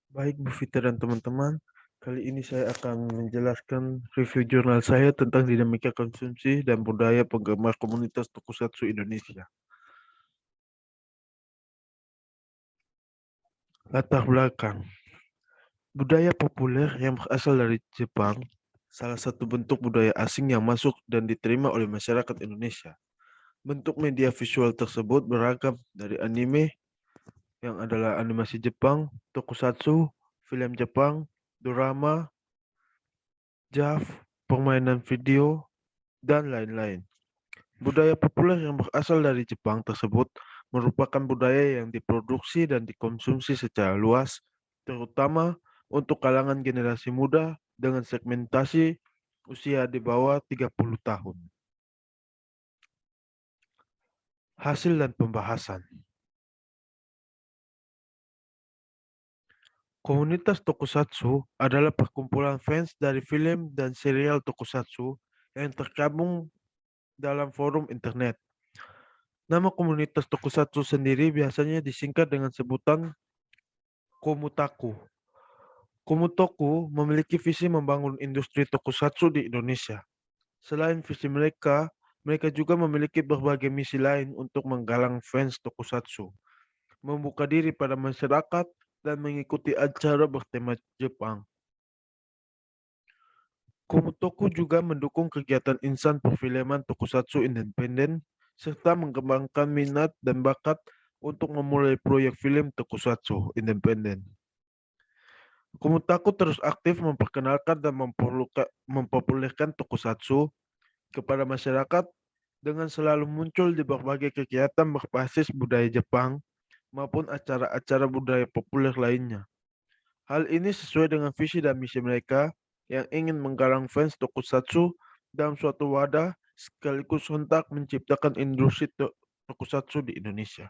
Baik Bu Vita dan teman-teman, kali ini saya akan menjelaskan review jurnal saya tentang dinamika konsumsi dan budaya penggemar komunitas tokusatsu Indonesia. Latar belakang, budaya populer yang berasal dari Jepang, salah satu bentuk budaya asing yang masuk dan diterima oleh masyarakat Indonesia. Bentuk media visual tersebut beragam dari anime yang adalah animasi Jepang, tokusatsu, film Jepang, drama, JAV, permainan video, dan lain-lain. Budaya populer yang berasal dari Jepang tersebut merupakan budaya yang diproduksi dan dikonsumsi secara luas, terutama untuk kalangan generasi muda dengan segmentasi usia di bawah 30 tahun. Hasil dan pembahasan. Komunitas tokusatsu adalah perkumpulan fans dari film dan serial tokusatsu yang tergabung dalam forum internet. Nama komunitas tokusatsu sendiri biasanya disingkat dengan sebutan Komutaku. Komutoku memiliki visi membangun industri tokusatsu di Indonesia. Selain visi mereka, mereka juga memiliki berbagai misi lain untuk menggalang fans tokusatsu, membuka diri pada masyarakat, dan mengikuti acara bertema Jepang. Komutoku juga mendukung kegiatan insan perfilman tokusatsu independen, serta mengembangkan minat dan bakat untuk memulai proyek film tokusatsu independen. Komutaku terus aktif memperkenalkan dan mempopulerkan tokusatsu kepada masyarakat dengan selalu muncul di berbagai kegiatan berbasis budaya Jepang maupun acara-acara budaya populer lainnya. Hal ini sesuai dengan visi dan misi mereka yang ingin menggalang fans tokusatsu dalam suatu wadah sekaligus hendak menciptakan industri tokusatsu di Indonesia.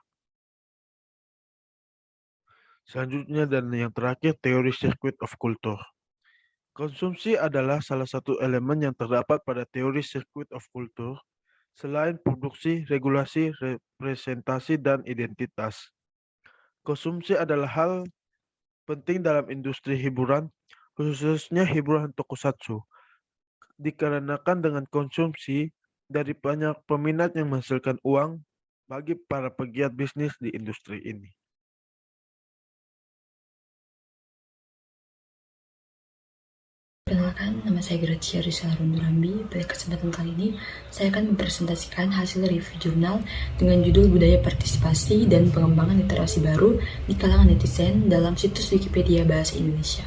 Selanjutnya dan yang terakhir, teori circuit of culture. Konsumsi adalah salah satu elemen yang terdapat pada teori circuit of culture, selain produksi, regulasi, representasi, dan identitas. Konsumsi adalah hal penting dalam industri hiburan, khususnya hiburan tokusatsu, dikarenakan dengan konsumsi dari banyak peminat yang menghasilkan uang bagi para pegiat bisnis di industri ini. Perkenalkan, nama saya Gracia Rizal Rundurambi. Pada kesempatan kali ini, saya akan mempresentasikan hasil review jurnal dengan judul Budaya Partisipasi dan Pengembangan Literasi Baru di Kalangan Netizen dalam situs Wikipedia Bahasa Indonesia.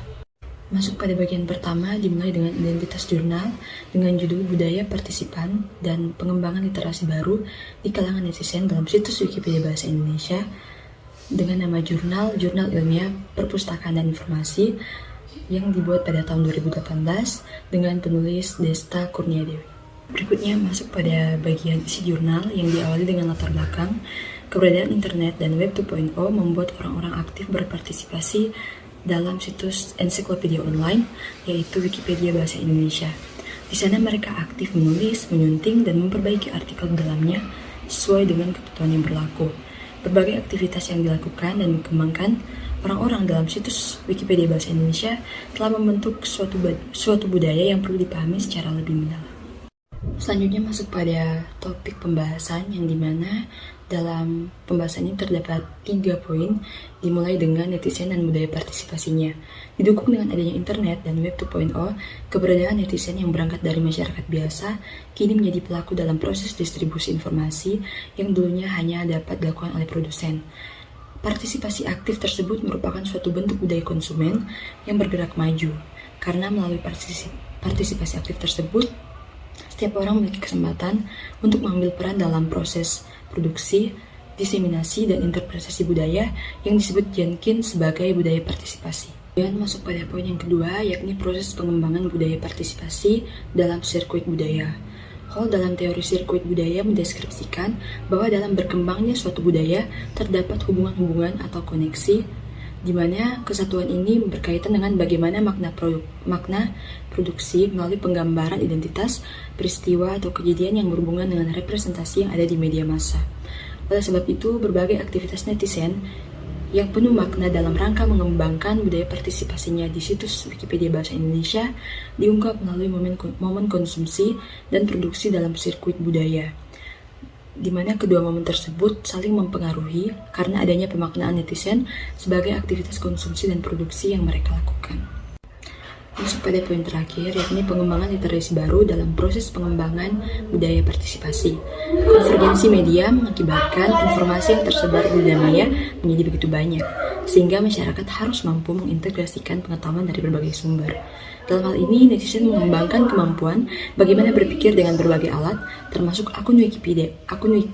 Masuk pada bagian pertama dimulai dengan identitas jurnal dengan judul Budaya Partisipan dan Pengembangan Literasi Baru di Kalangan Netizen dalam situs Wikipedia Bahasa Indonesia dengan nama jurnal ilmiah perpustakaan dan informasi yang dibuat pada tahun 2018 dengan penulis Desta Kurniadewi. Berikutnya masuk pada bagian isi jurnal yang diawali dengan latar belakang. Keberadaan internet dan web 2.0 membuat orang-orang aktif berpartisipasi dalam situs ensiklopedia online, yaitu Wikipedia Bahasa Indonesia. Di sana mereka aktif menulis, menyunting, dan memperbaiki artikel dalamnya sesuai dengan ketentuan yang berlaku. Berbagai aktivitas yang dilakukan dan dikembangkan orang-orang dalam situs Wikipedia Bahasa Indonesia telah membentuk suatu budaya yang perlu dipahami secara lebih mendalam. Selanjutnya masuk pada topik pembahasan yang dimana dalam pembahasan ini terdapat 3 poin, dimulai dengan netizen dan budaya partisipasinya. Didukung dengan adanya internet dan web 2.0, keberadaan netizen yang berangkat dari masyarakat biasa kini menjadi pelaku dalam proses distribusi informasi yang dulunya hanya dapat dilakukan oleh produsen. Partisipasi aktif tersebut merupakan suatu bentuk budaya konsumen yang bergerak maju, karena melalui partisipasi aktif tersebut, setiap orang memiliki kesempatan untuk mengambil peran dalam proses produksi, diseminasi, dan interpretasi budaya yang disebut Jenkins sebagai budaya partisipasi. Dan masuk pada poin yang kedua, yakni proses pengembangan budaya partisipasi dalam sirkuit budaya. Hall dalam teori sirkuit budaya mendeskripsikan bahwa dalam berkembangnya suatu budaya terdapat hubungan-hubungan atau koneksi di mana kesatuan ini berkaitan dengan bagaimana makna produksi melalui penggambaran identitas, peristiwa atau kejadian yang berhubungan dengan representasi yang ada di media massa. Oleh sebab itu, berbagai aktivitas netizen yang penuh makna dalam rangka mengembangkan budaya partisipasinya di situs Wikipedia Bahasa Indonesia diungkap melalui momen konsumsi dan produksi dalam sirkuit budaya, di mana kedua momen tersebut saling mempengaruhi karena adanya pemaknaan netizen sebagai aktivitas konsumsi dan produksi yang mereka lakukan. Masuk pada poin terakhir, yakni pengembangan literasi baru dalam proses pengembangan budaya partisipasi. Konvergensi media mengakibatkan informasi yang tersebar di dunia maya menjadi begitu banyak, sehingga masyarakat harus mampu mengintegrasikan pengetahuan dari berbagai sumber. Dalam hal ini, netizen mengembangkan kemampuan bagaimana berpikir dengan berbagai alat, termasuk akun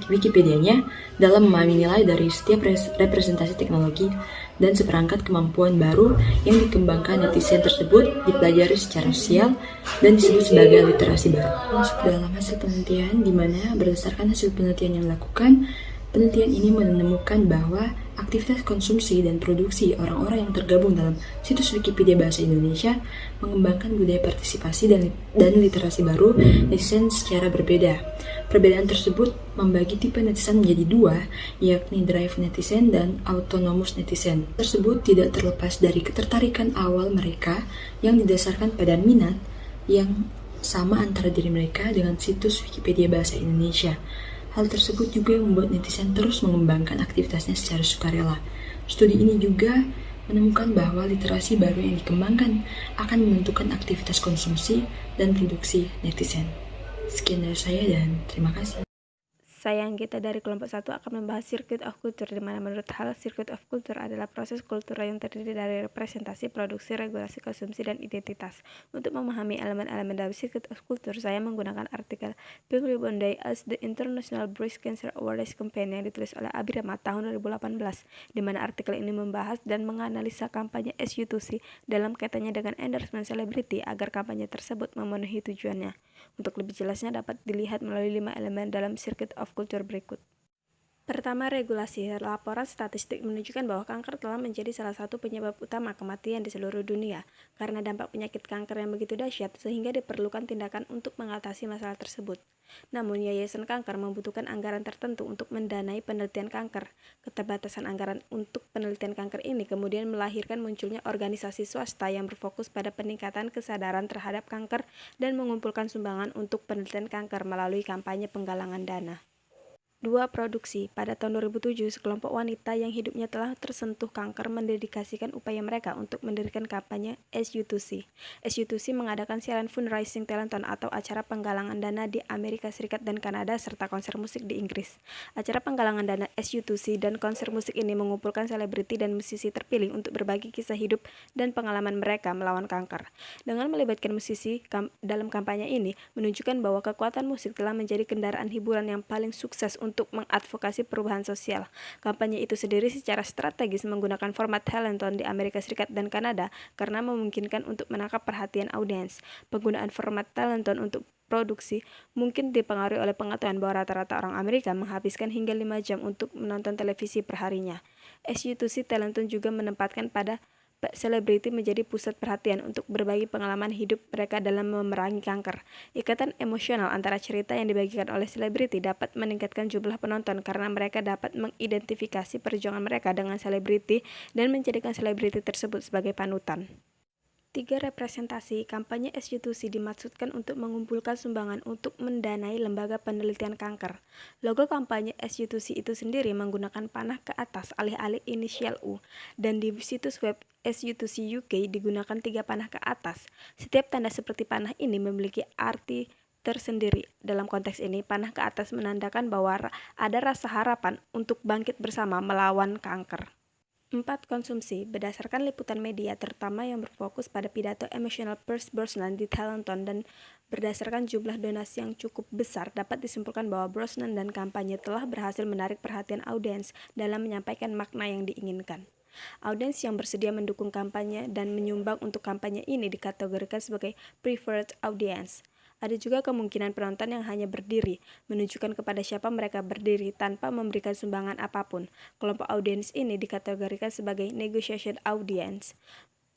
Wikipedianya, dalam memahami nilai dari setiap representasi teknologi dan seperangkat kemampuan baru yang dikembangkan netizen tersebut dipelajari secara sosial dan disebut sebagai literasi baru. Masuk dalam hasil penelitian, di mana berdasarkan hasil penelitian yang dilakukan, penelitian ini menemukan bahwa aktivitas konsumsi dan produksi orang-orang yang tergabung dalam situs Wikipedia Bahasa Indonesia mengembangkan budaya partisipasi dan literasi baru netizen secara berbeda. Perbedaan tersebut membagi tipe netizen menjadi dua, yakni drive netizen dan autonomous netizen. Tersebut tidak terlepas dari ketertarikan awal mereka yang didasarkan pada minat yang sama antara diri mereka dengan situs Wikipedia Bahasa Indonesia. Hal tersebut juga membuat netizen terus mengembangkan aktivitasnya secara sukarela. Studi ini juga menemukan bahwa literasi baru yang dikembangkan akan menentukan aktivitas konsumsi dan produksi netizen. Sekian dari saya dan terima kasih. Saya Anggita dari kelompok 1 akan membahas Circuit of Culture, di mana menurut Hal, Circuit of Culture adalah proses kultural yang terdiri dari representasi, produksi, regulasi, konsumsi, dan identitas. Untuk memahami elemen-elemen dalam Circuit of Culture, saya menggunakan artikel People One Day as the International Breast Cancer Awareness Campaign yang ditulis oleh Abirama tahun 2018, di mana artikel ini membahas dan menganalisa kampanye SU2C dalam kaitannya dengan endorsement selebriti agar kampanye tersebut memenuhi tujuannya. Untuk lebih jelasnya dapat dilihat melalui 5 elemen dalam Circuit of Culture berikut. Pertama, regulasi. Laporan statistik menunjukkan bahwa kanker telah menjadi salah satu penyebab utama kematian di seluruh dunia. Karena dampak penyakit kanker yang begitu dahsyat, sehingga diperlukan tindakan untuk mengatasi masalah tersebut. Namun, Yayasan Kanker membutuhkan anggaran tertentu untuk mendanai penelitian kanker. Keterbatasan anggaran untuk penelitian kanker ini kemudian melahirkan munculnya organisasi swasta yang berfokus pada peningkatan kesadaran terhadap kanker dan mengumpulkan sumbangan untuk penelitian kanker melalui kampanye penggalangan dana. 2. Produksi. Pada tahun 2007, sekelompok wanita yang hidupnya telah tersentuh kanker mendedikasikan upaya mereka untuk mendirikan kampanye SU2C. SU2C mengadakan siaran fundraising telethon atau acara penggalangan dana di Amerika Serikat dan Kanada serta konser musik di Inggris. Acara penggalangan dana SU2C dan konser musik ini mengumpulkan selebriti dan musisi terpilih untuk berbagi kisah hidup dan pengalaman mereka melawan kanker. Dengan melibatkan musisi dalam kampanye ini, menunjukkan bahwa kekuatan musik telah menjadi kendaraan hiburan yang paling sukses untuk mengadvokasi perubahan sosial. Kampanye itu sendiri secara strategis menggunakan format telethon di Amerika Serikat dan Kanada karena memungkinkan untuk menangkap perhatian audiens. Penggunaan format telethon untuk produksi mungkin dipengaruhi oleh pengetahuan bahwa rata-rata orang Amerika menghabiskan hingga 5 jam untuk menonton televisi perharinya. SU2C telethon juga menempatkan pada selebriti menjadi pusat perhatian untuk berbagi pengalaman hidup mereka dalam memerangi kanker. Ikatan emosional antara cerita yang dibagikan oleh selebriti dapat meningkatkan jumlah penonton karena mereka dapat mengidentifikasi perjuangan mereka dengan selebriti dan menjadikan selebriti tersebut sebagai panutan. 3. Representasi. Kampanye SU2C dimaksudkan untuk mengumpulkan sumbangan untuk mendanai lembaga penelitian kanker. Logo kampanye SU2C itu sendiri menggunakan panah ke atas alih-alih inisial U, dan di situs web SU2C UK digunakan 3 panah ke atas. Setiap tanda seperti panah ini memiliki arti tersendiri. Dalam konteks ini, panah ke atas menandakan bahwa ada rasa harapan untuk bangkit bersama melawan kanker. 4. Konsumsi. Berdasarkan liputan media, terutama yang berfokus pada pidato emosional Pierce Brosnan di telethon dan berdasarkan jumlah donasi yang cukup besar, dapat disimpulkan bahwa Brosnan dan kampanye telah berhasil menarik perhatian audiens dalam menyampaikan makna yang diinginkan. Audiens yang bersedia mendukung kampanye dan menyumbang untuk kampanye ini dikategorikan sebagai preferred audience. Ada juga kemungkinan penonton yang hanya berdiri, menunjukkan kepada siapa mereka berdiri tanpa memberikan sumbangan apapun. Kelompok audiens ini dikategorikan sebagai negotiation audience.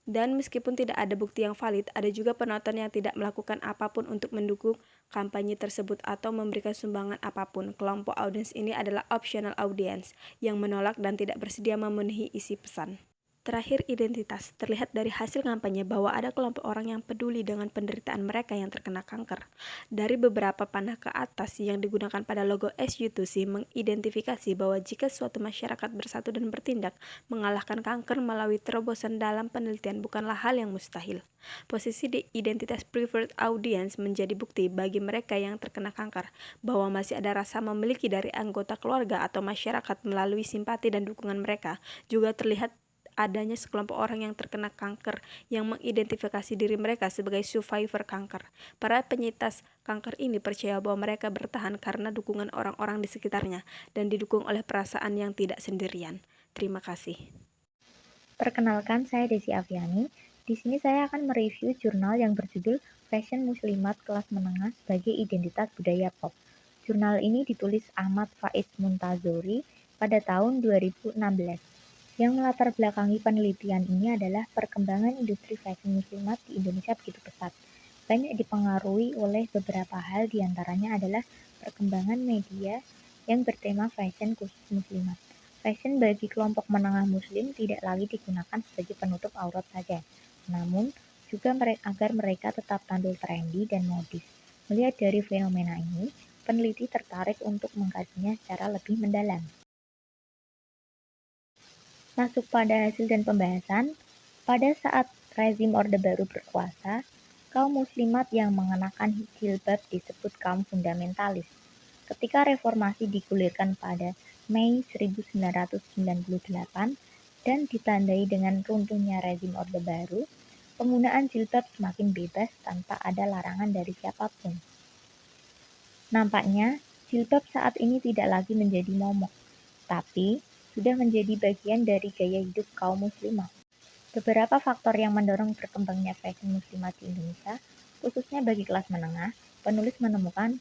Dan meskipun tidak ada bukti yang valid, ada juga penonton yang tidak melakukan apapun untuk mendukung kampanye tersebut atau memberikan sumbangan apapun. Kelompok audiens ini adalah optional audience yang menolak dan tidak bersedia memenuhi isi pesan. Terakhir, identitas. Terlihat dari hasil kampanye bahwa ada kelompok orang yang peduli dengan penderitaan mereka yang terkena kanker. Dari beberapa panah ke atas yang digunakan pada logo SU2C mengidentifikasi bahwa jika suatu masyarakat bersatu dan bertindak, mengalahkan kanker melalui terobosan dalam penelitian bukanlah hal yang mustahil. Posisi di identitas preferred audience menjadi bukti bagi mereka yang terkena kanker bahwa masih ada rasa memiliki dari anggota keluarga atau masyarakat melalui simpati dan dukungan mereka. Juga terlihat adanya sekelompok orang yang terkena kanker yang mengidentifikasi diri mereka sebagai survivor kanker. Para penyintas kanker ini percaya bahwa mereka bertahan karena dukungan orang-orang di sekitarnya dan didukung oleh perasaan yang tidak sendirian. Terima kasih. Perkenalkan, saya Desi Aviani. Di sini saya akan mereview jurnal yang berjudul Fashion Muslimat Kelas Menengah sebagai Identitas Budaya Pop. Jurnal ini ditulis Ahmad Faiz Muntazori pada tahun 2016. Yang melatar belakangi penelitian ini adalah perkembangan industri fashion muslimat di Indonesia begitu pesat. Banyak dipengaruhi oleh beberapa hal, diantaranya adalah perkembangan media yang bertema fashion khusus muslimat. Fashion bagi kelompok menengah muslim tidak lagi digunakan sebagai penutup aurat saja, namun juga agar mereka tetap tampil trendy dan modis. Melihat dari fenomena ini, peneliti tertarik untuk mengkajinya secara lebih mendalam. Masuk pada hasil dan pembahasan, pada saat rezim Orde Baru berkuasa, kaum muslimat yang mengenakan jilbab disebut kaum fundamentalis. Ketika reformasi digulirkan pada Mei 1998 dan ditandai dengan runtuhnya rezim Orde Baru, penggunaan jilbab semakin bebas tanpa ada larangan dari siapapun. Nampaknya, jilbab saat ini tidak lagi menjadi momok, tapi sudah menjadi bagian dari gaya hidup kaum muslimah. Beberapa faktor yang mendorong berkembangnya fashion muslimat di Indonesia, khususnya bagi kelas menengah, penulis menemukan: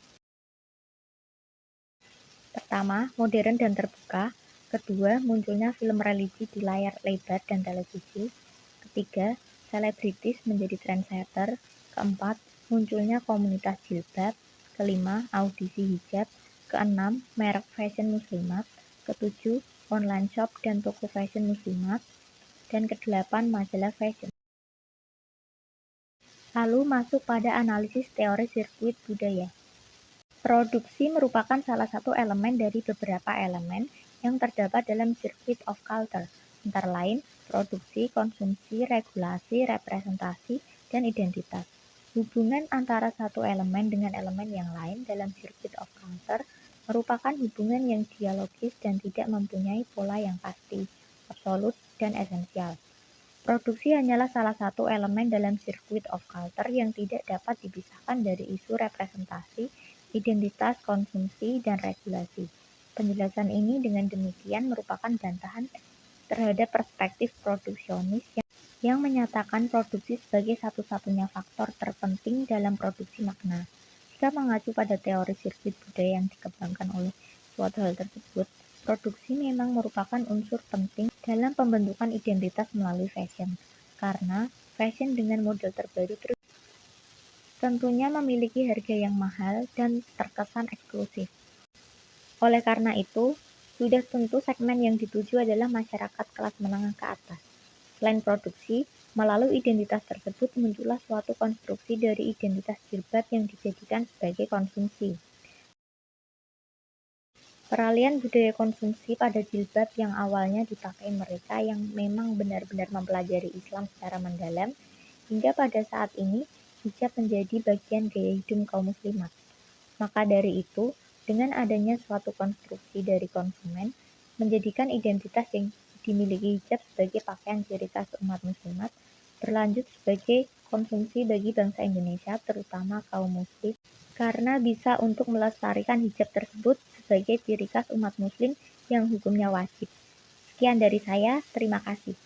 pertama, modern dan terbuka; kedua, munculnya film religi di layar lebar dan televisi; ketiga, selebritis menjadi trendsetter; keempat, munculnya komunitas jilbab; kelima, audisi hijab; keenam, merek fashion muslimat; ketujuh, online shop dan toko fashion muslimat; dan kedelapan, majalah fashion. Lalu masuk pada analisis teori sirkuit budaya. Produksi merupakan salah satu elemen dari beberapa elemen yang terdapat dalam circuit of culture, antara lain produksi, konsumsi, regulasi, representasi, dan identitas. Hubungan antara satu elemen dengan elemen yang lain dalam circuit of culture merupakan hubungan yang dialogis dan tidak mempunyai pola yang pasti, absolut, dan esensial. Produksi hanyalah salah satu elemen dalam circuit of culture yang tidak dapat dipisahkan dari isu representasi, identitas, konsumsi, dan regulasi. Penjelasan ini dengan demikian merupakan bantahan terhadap perspektif produksionis yang menyatakan produksi sebagai satu-satunya faktor terpenting dalam produksi makna. Jika mengacu pada teori sirkuit budaya yang dikembangkan oleh suatu hal tersebut, produksi memang merupakan unsur penting dalam pembentukan identitas melalui fashion, karena fashion dengan model terbaru terus tentunya memiliki harga yang mahal dan terkesan eksklusif. Oleh karena itu, sudah tentu segmen yang dituju adalah masyarakat kelas menengah ke atas. Selain produksi, melalui identitas tersebut muncullah suatu konstruksi dari identitas jilbab yang dijadikan sebagai konsumsi. Peralihan budaya konsumsi pada jilbab yang awalnya dipakai mereka yang memang benar-benar mempelajari Islam secara mendalam, hingga pada saat ini hijab menjadi bagian gaya hidup kaum muslimat. Maka dari itu, dengan adanya suatu konstruksi dari konsumen, menjadikan identitas yang dimiliki hijab sebagai pakaian ciri khas umat muslimat, berlanjut sebagai konsumsi bagi bangsa Indonesia, terutama kaum muslim, karena bisa untuk melestarikan hijab tersebut sebagai ciri khas umat muslim yang hukumnya wajib. Sekian dari saya, terima kasih.